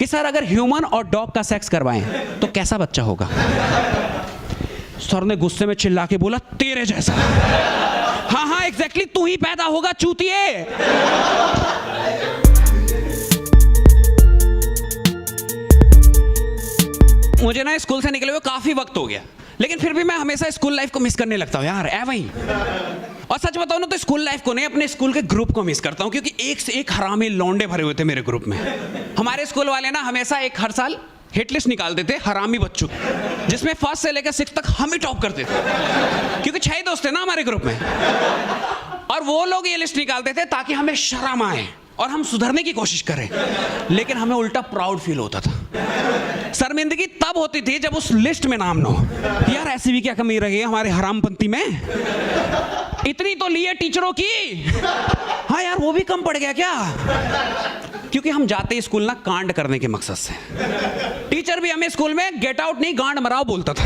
कि सर अगर ह्यूमन और डॉग का सेक्स करवाएं तो कैसा बच्चा होगा? सर ने गुस्से में चिल्ला के बोला, तेरे जैसा। हाँ हाँ एग्जैक्टली, तू ही पैदा होगा चूतिए। मुझे ना स्कूल से निकले हुए काफी वक्त हो गया, लेकिन फिर भी मैं हमेशा स्कूल लाइफ को मिस करने लगता हूँ यार, ऐ वही। और सच बताऊँ ना तो स्कूल लाइफ को नहीं, अपने स्कूल के ग्रुप को मिस करता हूँ, क्योंकि एक से एक हरामी लौंडे भरे हुए थे मेरे ग्रुप में। हमारे स्कूल वाले ना हमेशा हर साल हिट लिस्ट निकालते थे हरामी बच्चों, जिसमें फर्स्ट से लेकर 6 तक हम ही टॉप करते थे, क्योंकि 6 ही दोस्त थे ना हमारे ग्रुप में। और वो लोग ये लिस्ट निकालते थे ताकि हमें शर्म आए और हम सुधरने की कोशिश करें, लेकिन हमें उल्टा प्राउड फील होता था। शर्मिंदगी तब होती थी जब उस लिस्ट में नाम ना हो। यार ऐसी भी क्या कमी रही है हमारे हरामपंती में? इतनी तो लिए टीचरों की, हाँ यार वो भी कम पड़ गया क्या? क्योंकि हम जाते स्कूल ना कांड करने के मकसद से। टीचर भी हमें स्कूल में गेट आउट नहीं गांड मराओ बोलता था,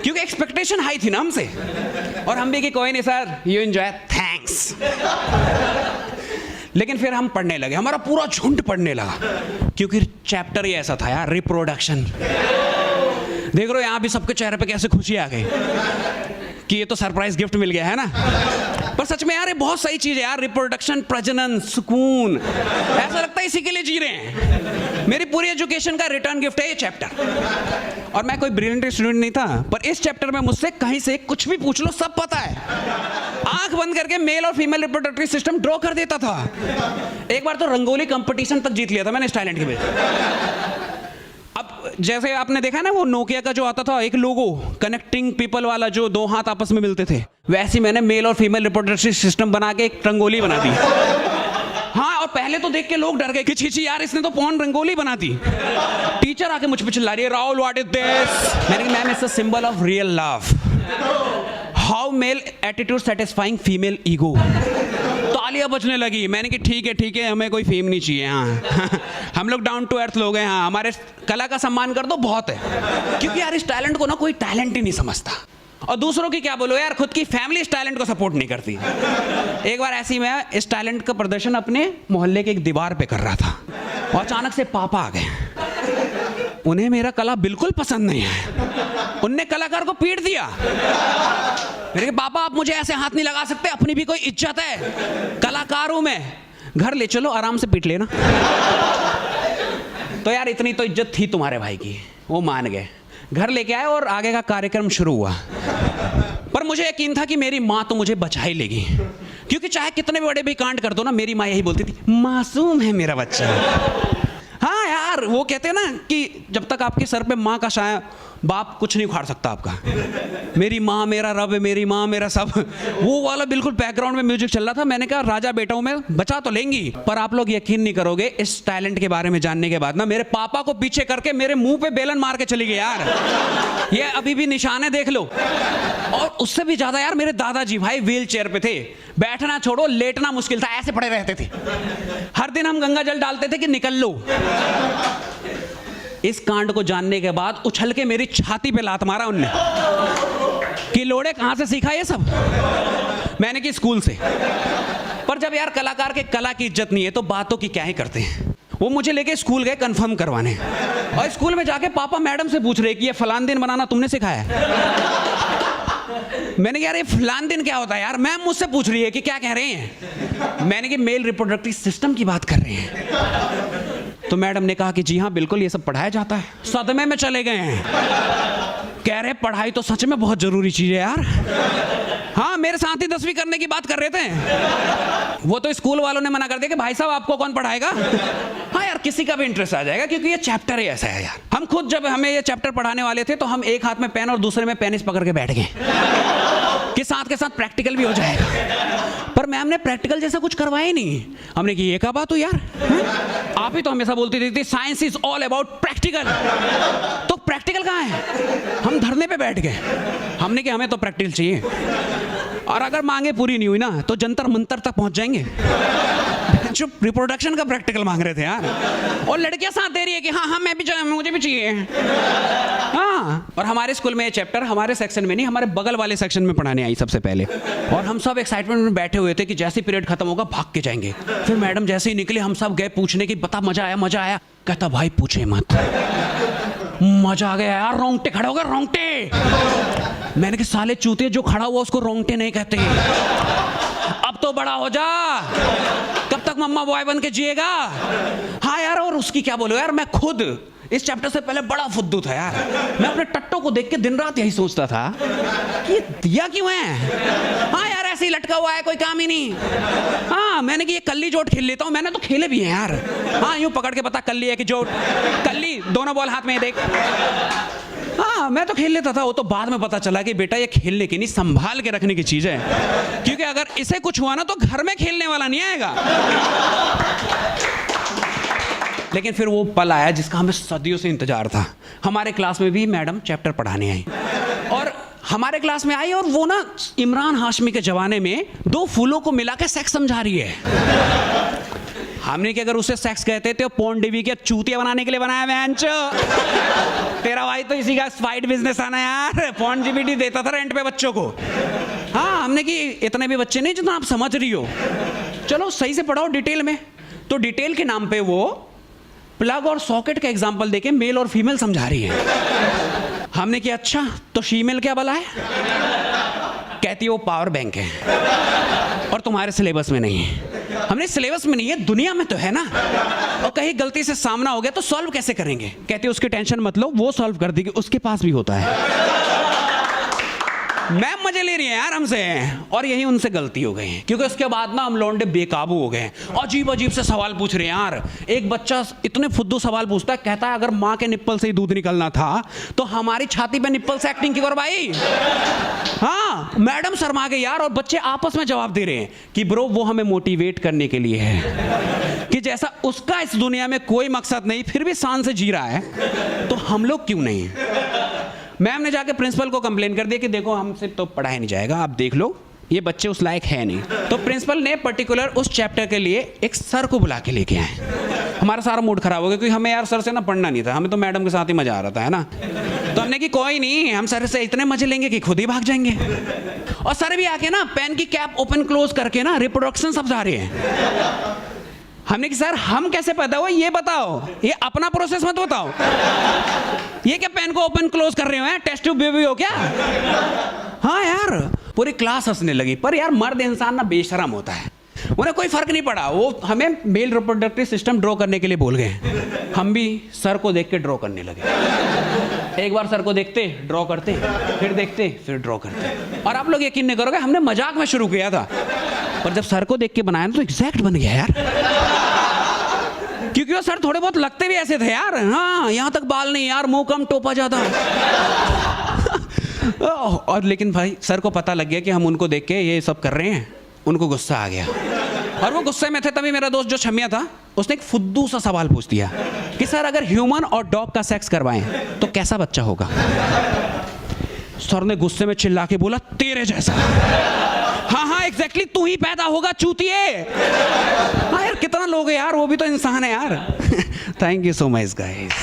क्योंकि एक्सपेक्टेशन हाई थी ना हमसे। और हम भी कि कोई नहीं सर, यू एंजॉय, थैंक्स। लेकिन फिर हम पढ़ने लगे, हमारा पूरा झुंड पढ़ने लगा, क्योंकि चैप्टर ही ऐसा था यार, रिप्रोडक्शन। देख रहे हो यहाँ भी सबके चेहरे पे कैसे खुशी आ गई कि ये तो सरप्राइज गिफ्ट मिल गया है ना। पर सच में यार ये बहुत सही चीज है यार, रिप्रोडक्शन, प्रजनन, सुकून। ऐसा लगता है इसी के लिए जी रहे हैं। मेरी पूरी एजुकेशन का रिटर्न गिफ्ट है ये चैप्टर। और मैं कोई ब्रिलियंट स्टूडेंट नहीं था, पर इस चैप्टर में मुझसे कहीं से कुछ भी पूछ लो सब पता है। आंख बंद करके मेल और फीमेल रिप्रोडक्टरी सिस्टम ड्रॉ कर देता था। एक बार तो रंगोली कंपटीशन तक जीत लिया था मैंने इस टैलेंट की वजह से। अब जैसे आपने देखा ना वो नोकिया का जो आता था एक लोगो, कनेक्टिंग पीपल वाला, जो 2 हाथ आपस में मिलते थे, वैसे मैंने मेल और फीमेल रिप्रोडक्टरी सिस्टम बना के एक रंगोली बना दी। हाँ, और पहले तो देख के लोग डर गए कि छी यार इसने तो पॉन रंगोली बना दी। टीचर आके मुझ पे चिल्ला रही है, राहुल व्हाट इज दिस? मैंने कहा ma'am it's a symbol of real love, how male attitude satisfying female ego. तालियां बजने लगी। मैंने कहा ठीक है हमें कोई फेम नहीं चाहिए। हाँ हम लोग डाउन टू अर्थ लोग हैं। हाँ हमारे कला का सम्मान कर दो बहुत है, क्योंकि यार इस टैलेंट को ना कोई टैलेंट ही नहीं समझता। और दूसरों की क्या बोलो यार, खुद की फैमिली इस टैलेंट को सपोर्ट नहीं करती। एक बार ऐसे ही मैं इस टैलेंट का प्रदर्शन अपने मोहल्ले के एक दीवार पे कर रहा था, और अचानक से पापा आ गए। उन्हें मेरा कला बिल्कुल पसंद नहीं है, उनने कलाकार को पीट दिया। मेरे के पापा आप मुझे ऐसे हाथ नहीं लगा सकते, अपनी भी कोई इज्जत है, कलाकार हूं मैं, घर ले चलो आराम से पीट लेना। तो यार इतनी तो इज्जत थी तुम्हारे भाई की, वो मान गए, घर लेके आए और आगे का कार्यक्रम शुरू हुआ। पर मुझे यकीन था कि मेरी माँ तो मुझे बचा ही लेगी, क्योंकि चाहे कितने बड़े भी कांड कर दो ना, मेरी माँ यही बोलती थी, मासूम है मेरा बच्चा। हाँ यार वो कहते हैं ना कि जब तक आपके सर पे माँ का साया, बाप कुछ नहीं उखाड़ सकता आपका। मेरी माँ मेरा रब है, मेरी माँ मेरा सब, वो वाला बिल्कुल बैकग्राउंड में म्यूजिक चल रहा था। मैंने कहा राजा बेटा हूं मैं, बचा तो लेंगी। पर आप लोग यकीन नहीं करोगे, इस टैलेंट के बारे में जानने के बाद ना मेरे पापा को पीछे करके मेरे मुंह पे बेलन मार के चली गई यार। ये अभी भी निशान है, देख लो। और उससे भी ज्यादा यार मेरे दादाजी भाई व्हील चेयर पे थे, बैठना छोड़ो लेटना मुश्किल था, ऐसे पड़े रहते थे। हर दिन हम गंगा जल डालते थे कि निकल लो। इस कांड को जानने के बाद उछल के मेरी छाती पे लात मारा उनने कि लोड़े कहां से सीखा ये सब? मैंने की स्कूल से। पर जब यार कलाकार के कला की इज्जत नहीं है तो बातों की क्या ही करते हैं। वो मुझे लेके स्कूल गए कंफर्म करवाने, और स्कूल में जाके पापा मैडम से पूछ रहे कि ये फलान दिन बनाना तुमने सिखाया है? मैंने कहा यार ये फलान दिन क्या होता है यार? मैम मुझसे पूछ रही है कि क्या कह रहे हैं। मैंने कहा मेल रिप्रोडक्टिव सिस्टम की बात कर रहे हैं। तो मैडम ने कहा कि जी हाँ बिल्कुल ये सब पढ़ाया जाता है। सदमे में चले गए हैं, कह रहे पढ़ाई तो सच में बहुत जरूरी चीज है यार। हाँ मेरे साथ ही 10वीं करने की बात कर रहे थे। वो तो स्कूल वालों ने मना कर दिया कि भाई साहब आपको कौन पढ़ाएगा। हाँ यार किसी का भी इंटरेस्ट आ जाएगा, क्योंकि ये चैप्टर ही ऐसा है यार। हम खुद जब हमें ये चैप्टर पढ़ाने वाले थे तो हम एक हाथ में पेन और दूसरे में पेनिस पकड़ के बैठ गए कि साथ के साथ प्रैक्टिकल भी हो जाएगा। पर मैम ने प्रैक्टिकल जैसा कुछ करवाया ही नहीं। हमने कि ये क्या बात हो यार, आप ही तो हमेशा बोलती थी science is all about practical, तो प्रैक्टिकल कहाँ है? हम धरने पे बैठ गए। हमने कि हमें तो प्रैक्टिकल चाहिए, और अगर मांगे पूरी नहीं हुई ना तो जंतर मंतर तक पहुंच जाएंगे। जो रिप्रोडक्शन का प्रैक्टिकल मांग रहे थे यार, और लड़कियां साथ दे रही है कि हाँ हाँ मैं भी चाहिए, मुझे भी चाहिए। हाँ, और हमारे स्कूल में ये चैप्टर हमारे सेक्शन में नहीं, हमारे बगल वाले सेक्शन में पढ़ाने आई सबसे पहले। और हम सब एक्साइटमेंट में बैठे हुए थे कि जैसे पीरियड खत्म होगा भाग के जाएंगे। फिर मैडम जैसे ही निकले हम सब गए पूछने की, बता मजा आया मजा आया? कहता भाई पूछे मत, मजा आ गया यार, रोंगटे खड़े हो गए रोंगटे। मैंने कहा साले चूतिए, जो खड़ा हुआ उसको रोंगटे नहीं कहते। अब तो बड़ा हो जा, कब तक मम्मा बॉय बन के जिएगा? हाँ यार, और उसकी क्या बोलो यार, मैं खुद इस चैप्टर से पहले बड़ा फुद्दू था यार। मैं अपने टट्टों को देख के दिन रात यही सोचता था कि ये दिया क्यों है। हाँ यार, ऐसे ही लटका हुआ है, कोई काम ही नहीं। हाँ, मैंने कि ये कल्ली जोट खेल लेता हूँ, मैंने तो खेले भी हैं यार। हाँ, यूं पकड़ के बता कल्ली है कि जोट? कल्ली, दोनों बॉल हाथ में, देख। हाँ, मैं तो खेल लेता था। वो तो बाद में पता चला कि बेटा ये खेलने की नहीं, संभाल के रखने की चीज है, क्योंकि अगर इसे कुछ हुआ ना तो घर में खेलने वाला नहीं आएगा। लेकिन फिर वो पल आया जिसका हमें सदियों से इंतजार था। हमारे क्लास में भी मैडम चैप्टर पढ़ाने आई, और हमारे क्लास में आई, और वो ना इमरान हाशमी के जमाने में दो फूलों को मिला के सेक्स समझा रही है। हमने कि अगर उसे सेक्स कहते थे, पोर्न डीवी के चूतिया बनाने के लिए बनाया वेंचो। तेरा भाई तो इसी का स्पाइड बिजनेस आना यार, पोर्न डीवीडी देता था रेंट पे बच्चों को। हाँ, हमने कि इतने भी बच्चे नहीं जितना आप समझ रही हो, चलो सही से पढ़ाओ डिटेल में। तो डिटेल के नाम पे वो प्लग और सॉकेट का एग्जाम्पल देके मेल और फीमेल समझा रही है। हमने कि अच्छा तो फीमेल क्या भला है? कहती है वो पावर बैंक है, और तुम्हारे सिलेबस में नहीं है। हमने सिलेबस में नहीं है, दुनिया में तो है ना, और कहीं गलती से सामना हो गया तो सॉल्व कैसे करेंगे? कहती है उसकी टेंशन मत लो, वो सॉल्व कर देगी, उसके पास भी होता है। मैम मजे ले रही है यार हमसे, और यही उनसे गलती हो गई है, क्योंकि उसके बाद ना हम लौंडे बेकाबू हो गए, अजीब अजीब से सवाल पूछ रहे हैं यार। एक बच्चा इतने फुद्दू सवाल पूछता है, कहता है अगर माँ के निप्पल से ही दूध निकलना था तो हमारी छाती पे निप्पल से एक्टिंग क्यों कर भाई? हाँ, मैडम शर्मा गई यार, और बच्चे आपस में जवाब दे रहे हैं कि ब्रो वो हमें मोटिवेट करने के लिए है, कि जैसा उसका इस दुनिया में कोई मकसद नहीं फिर भी शान से जी रहा है, तो हम लोग क्यों नहीं? मैम ने जाके प्रिंसिपल को कंप्लेन कर दिया कि देखो हमसे तो पढ़ाया नहीं जाएगा, आप देख लो ये बच्चे उस लायक है नहीं। तो प्रिंसिपल ने पर्टिकुलर उस चैप्टर के लिए एक सर को बुला के लेके आए। हमारा सारा मूड खराब हो गया, क्योंकि हमें यार सर से ना पढ़ना नहीं था, हमें तो मैडम के साथ ही मजा आ रहा था, है ना। तो हमने कि कोई नहीं, हम सर से इतने मजे लेंगे कि खुद ही भाग जाएंगे। और सर भी आके ना पेन की कैप ओपन क्लोज करके ना रिप्रोडक्शन समझा रहे हैं। हमने कि सर हम कैसे पैदा हुए ये बताओ, ये अपना प्रोसेस मत बताओ। ये क्या पेन को ओपन क्लोज कर रहे हो, टेस्ट ट्यूब बेबी हो क्या? हाँ यार, पूरी क्लास हंसने लगी। पर यार मर्द इंसान ना बेशरम होता है, उन्हें कोई फर्क नहीं पड़ा, वो हमें मेल रिप्रोडक्टिव सिस्टम ड्रॉ करने के लिए बोल गए। हम भी सर को देख के ड्रॉ करने लगे। एक बार सर को देखते ड्रॉ करते, फिर देखते फिर ड्रॉ करते। और आप लोग यकीन नहीं करोगे, हमने मजाक में शुरू किया था, पर जब सर को देख के बनाया तो एग्जैक्ट बन गया यार। क्योंकि वो सर थोड़े बहुत लगते भी ऐसे थे यार। हाँ, यहाँ तक बाल नहीं यार, मुंह कम टोपा ज्यादा। और लेकिन भाई सर को पता लग गया कि हम उनको देख के ये सब कर रहे हैं, उनको गुस्सा आ गया। और वो गुस्से में थे, तभी मेरा दोस्त जो छमिया था उसने एक फुद्दू सा सवाल पूछ दिया कि सर अगर ह्यूमन और डॉग का सेक्स करवाएं तो कैसा बच्चा होगा? सर ने गुस्से में चिल्ला के बोला तेरे जैसा। हाँ हाँ एग्जैक्टली, तू ही पैदा होगा चूतिए। हाँ यार, कितना लोग है यार, वो भी तो इंसान है यार। Thank you so much guys.